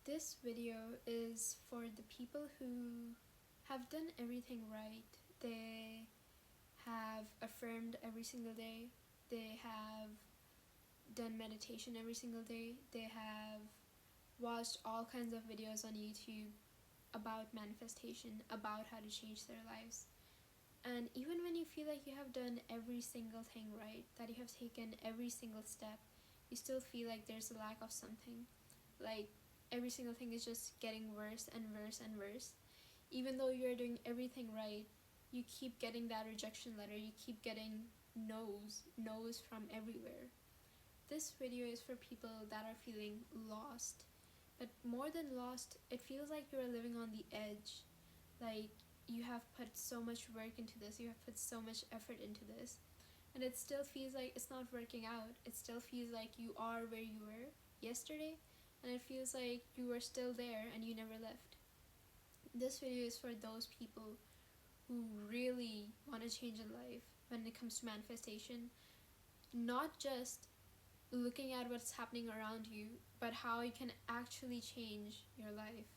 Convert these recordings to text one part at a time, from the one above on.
This video is for the people who have done everything right. They have affirmed every single day. They have done meditation every single day. They have watched all kinds of videos on YouTube about manifestation, about how to change their lives. And even when you feel like you have done every single thing right, that you have taken every single step, you still feel like there's a lack of something. Like every single thing is just getting worse and worse and worse. Even though you're doing everything right, you keep getting that rejection letter, you keep getting no's from everywhere. This video is for people that are feeling lost. But more than lost, it feels like you're living on the edge. Like you have put so much work into this, you have put so much effort into this, and it still feels like it's not working out. It still feels like you are where you were yesterday, and it feels like you were still there and you never left. This video is for those people who really want to change in life when it comes to manifestation, not just looking at what's happening around you, but how you can actually change your life.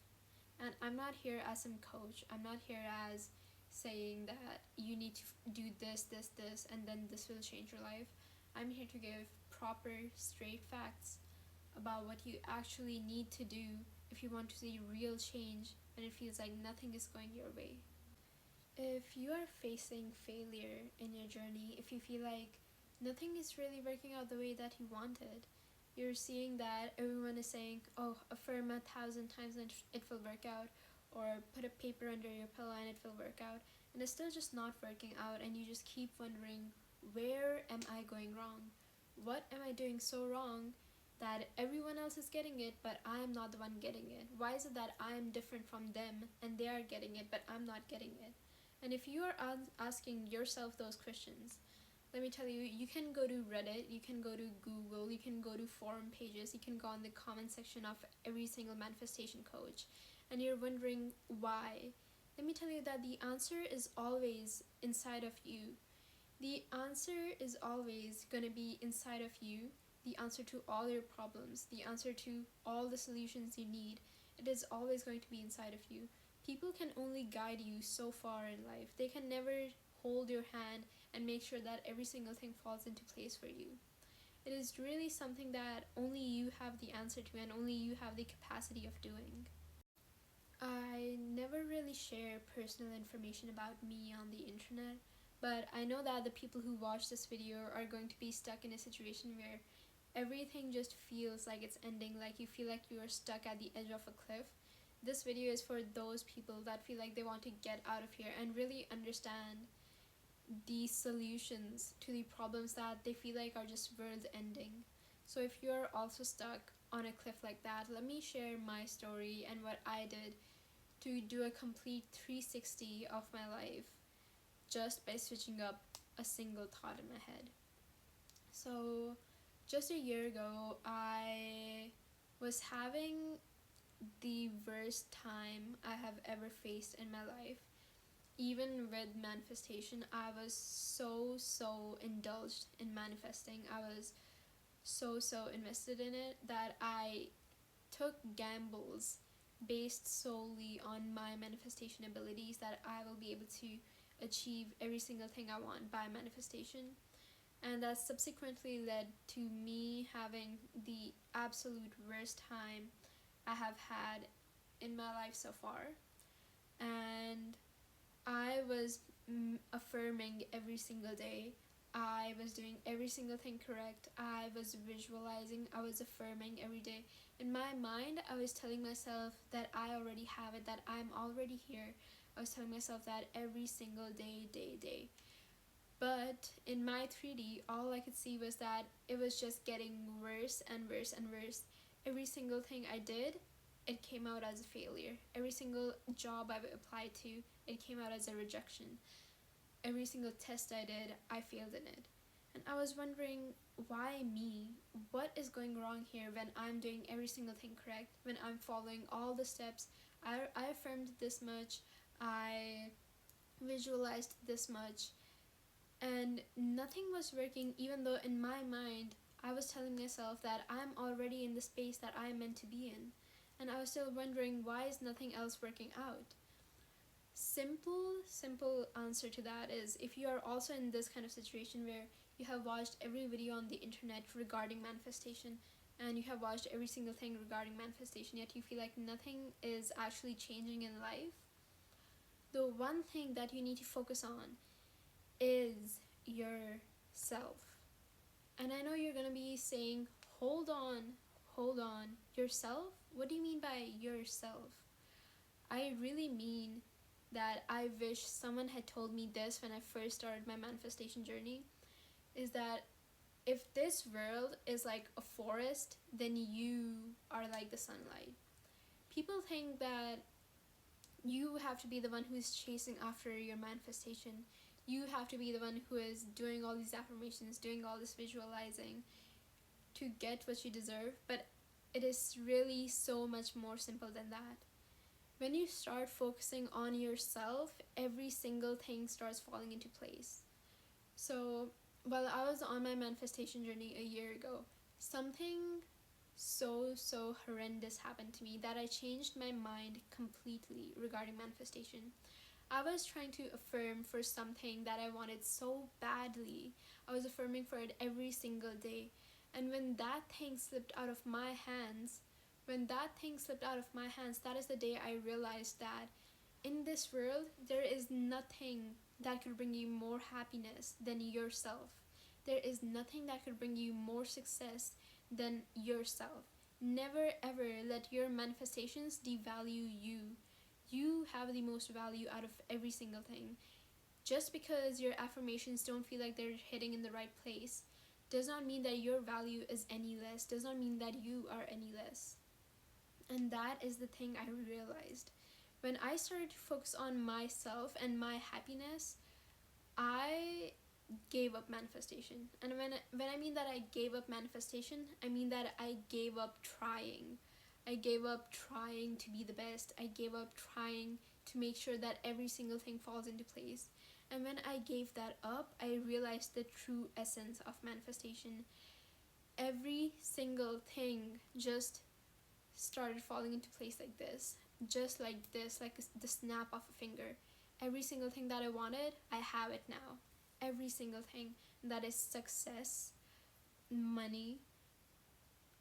And I'm not here as some coach. I'm not here as saying that you need to do this, and then this will change your life. I'm here to give proper, straight facts about what you actually need to do if you want to see real change when it feels like nothing is going your way. If you are facing failure in your journey, if you feel like nothing is really working out the way that you wanted, you're seeing that everyone is saying, oh, affirm 1,000 times and it will work out, or put a paper under your pillow and it will work out, and it's still just not working out, and you just keep wondering, where am I going wrong? What am I doing so wrong that everyone else is getting it but I'm not the one getting it? Why is it that I'm different from them and they are getting it but I'm not getting it? And if you are asking yourself those questions, let me tell you, you can go to Reddit, you can go to Google, you can go to forum pages, you can go in the comment section of every single manifestation coach, and you're wondering why. Let me tell you that the answer is always inside of you. The answer is always going to be inside of you. The answer to all your problems, the answer to all the solutions you need, it is always going to be inside of you. People can only guide you so far in life. They can never hold your hand and make sure that every single thing falls into place for you. It is really something that only you have the answer to and only you have the capacity of doing. I never really share personal information about me on the internet, but I know that the people who watch this video are going to be stuck in a situation where everything just feels like it's ending, like you feel like you are stuck at the edge of a cliff. This video is for those people that feel like they want to get out of here and really understand the solutions to the problems that they feel like are just world ending. So if you're also stuck on a cliff like that, let me share my story and what I did to do a complete 360 of my life just by switching up a single thought in my head. So just a year ago, I was having the worst time I have ever faced in my life. Even with manifestation, I was so indulged in manifesting. I was so invested in it that I took gambles based solely on my manifestation abilities, that I will be able to achieve every single thing I want by manifestation. And that subsequently led to me having the absolute worst time I have had in my life so far. And I was affirming every single day. I was doing every single thing correct. I was visualizing, I was affirming every day. In my mind, I was telling myself that I already have it, that I'm already here. I was telling myself that every single day. But in my 3D, all I could see was that it was just getting worse and worse and worse. Every single thing I did, it came out as a failure. Every single job I applied to, it came out as a rejection. Every single test I did, I failed in it. And I was wondering, why me? What is going wrong here when I'm doing every single thing correct, when I'm following all the steps? I affirmed this much, I visualized this much, and nothing was working, even though in my mind I was telling myself that I'm already in the space that I'm meant to be in. and I was still wondering, why is nothing else working out? Simple answer to that is, if you are also in this kind of situation where you have watched every video on the internet regarding manifestation, and you have watched every single thing regarding manifestation, yet you feel like nothing is actually changing in life, the one thing that you need to focus on is yourself. And I know you're gonna be saying, hold on, yourself? What do you mean by yourself? I really mean that I wish someone had told me this when I first started my manifestation journey, is that if this world is like a forest, then you are like the sunlight. People think that you have to be the one who is chasing after your manifestation. You have to be the one who is doing all these affirmations, doing all this visualizing to get what you deserve, but it is really so much more simple than that. When you start focusing on yourself, every single thing starts falling into place. So, while I was on my manifestation journey a year ago, something so horrendous happened to me that I changed my mind completely regarding manifestation. I was trying to affirm for something that I wanted so badly. I was affirming for it every single day. And when that thing slipped out of my hands, that is the day I realized that in this world, there is nothing that could bring you more happiness than yourself. There is nothing that could bring you more success than yourself. Never ever let your manifestations devalue you. You have the most value out of every single thing. Just because your affirmations don't feel like they're hitting in the right place does not mean that your value is any less, does not mean that you are any less. And that is the thing I realized. When I started to focus on myself and my happiness, I gave up manifestation. And when I mean that I gave up manifestation, I mean that I gave up trying. I gave up trying to be the best. I gave up trying to make sure that every single thing falls into place. And when I gave that up, I realized the true essence of manifestation. Every single thing just started falling into place like this. Just like this, like the snap of a finger. Every single thing that I wanted, I have it now. Every single thing that is success, money,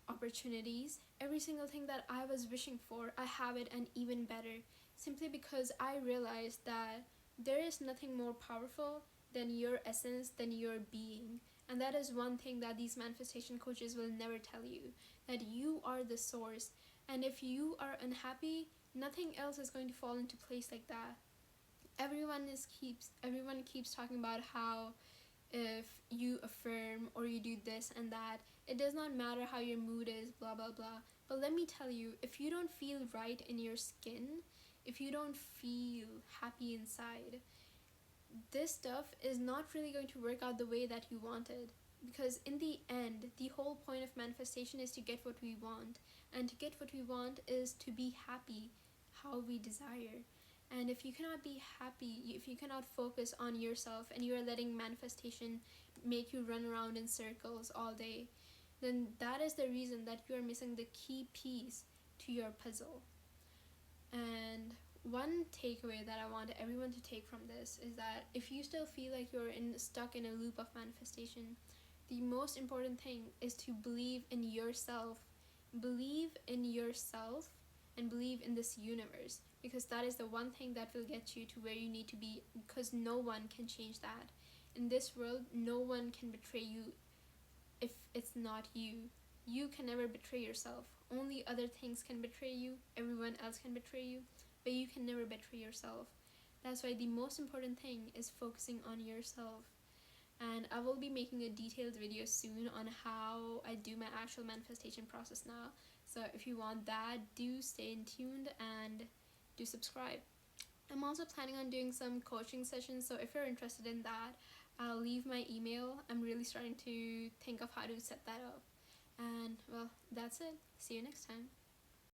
opportunities, every single thing that I was wishing for, I have it and even better. Simply because I realized that there is nothing more powerful than your essence, than your being. And that is one thing that these manifestation coaches will never tell you, that you are the source. And if you are unhappy, nothing else is going to fall into place like that. Everyone keeps talking about how if you affirm or you do this and that, it does not matter how your mood is, blah blah blah. But let me tell you, if you don't feel right in your skin, if you don't feel happy inside, this stuff is not really going to work out the way that you wanted. Because in the end, the whole point of manifestation is to get what we want. And to get what we want is to be happy how we desire. And if you cannot be happy, if you cannot focus on yourself and you are letting manifestation make you run around in circles all day, then that is the reason that you are missing the key piece to your puzzle. And one takeaway that I want everyone to take from this is that if you still feel like you're stuck in a loop of manifestation, the most important thing is to believe in yourself. Believe in yourself and believe in this universe, because that is the one thing that will get you to where you need to be, because no one can change that. In this world, no one can betray you if it's not you. You can never betray yourself. Only other things can betray you, everyone else can betray you, but you can never betray yourself. That's why the most important thing is focusing on yourself. And I will be making a detailed video soon on how I do my actual manifestation process now. So if you want that, do stay tuned and do subscribe. I'm also planning on doing some coaching sessions, so if you're interested in that, I'll leave my email. I'm really starting to think of how to set that up. And well, that's it. See you next time.